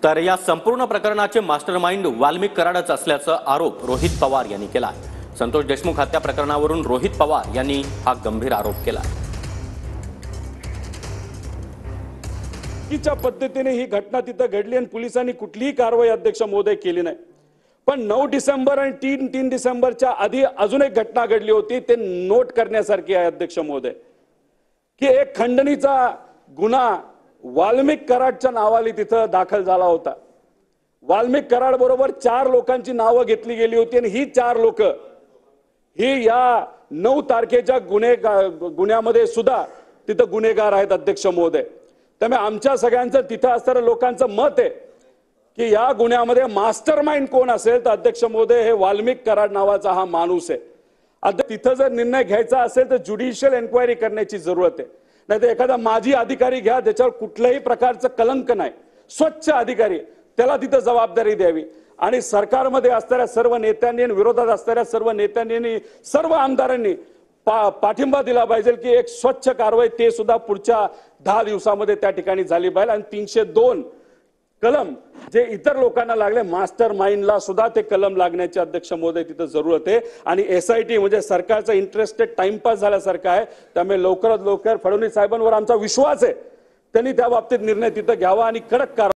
तर या संपूर्ण प्रकरणाचे मास्टरमाइंड वाल्मिक कराडच असल्याचा आरोप रोहित पवार यांनी केला आहे। संतोष देशमुख हत्या प्रकरणावरून रोहित पवार यांनी हा गंभीर आरोप केला। च्या पद्धतीने ही घटना तिथे घडली आणि पोलिसांनी कुठलीही कारवाई अध्यक्ष महोदय केली नाही। पण 9 डिसेंबर आणि 3 डिसेंबरच्या आधी अजून एक घटना घडली होती, ते नोट करण्यासारखी आहे अध्यक्ष महोदय, की एक खंडणीचा गुन्हा वाल्मिक कराडच्या नावाने तिथे दाखल झाला होता। वाल्मिक कराड बरोबर 4 लोकांची नावे घेतली गेली होती आणि ही 4 लोक ही या 9 तारखेच्या गुन्ह्यामध्ये सुद्धा तिथे गुन्हेगार आहेत अध्यक्ष महोदय। त्यामुळे आमच्या सगळ्यांचं तिथे असणाऱ्या लोकांचं मत आहे की या गुन्ह्यामध्ये मास्टरमाइंड कोण असेल तर अध्यक्ष महोदय हे वाल्मिक कराड नावाचा हा माणूस आहे। तिथे जर निर्णय घ्यायचा असेल तर ज्युडिशियल एन्क्वायरी करण्याची जरूरत आहे, नाहीतर एखादा माजी अधिकारी घ्या ज्याच्यावर कुठल्याही प्रकारचं कलंक नाही, स्वच्छ अधिकारी, त्याला तिथे जबाबदारी द्यावी आणि सरकारमध्ये असणाऱ्या सर्व नेत्यांनी आणि विरोधात असणाऱ्या सर्व नेत्यांनी सर्व आमदारांनी पाठिंबा दिला पाहिजे की एक स्वच्छ कारवाई ते सुद्धा पुढच्या 10 दिवसामध्ये त्या ठिकाणी झाली पाहिजे। आणि 302 कलम जे इतर लोकांना लागले, मास्टर माइंडला सुद्धा ते कलम लागण्याची अध्यक्ष महोदय तिथे जरूरत आहे। आणि SIT म्हणजे सरकारचा इंटरेस्टेड टाइमपास झाल्यासारखं आहे। त्यामुळे लवकरात लवकर फडणवीस साहेबांवर आमचा विश्वास आहे, त्यांनी त्या बाबतीत निर्णय तिथे घ्यावा आणि कडक कारवाई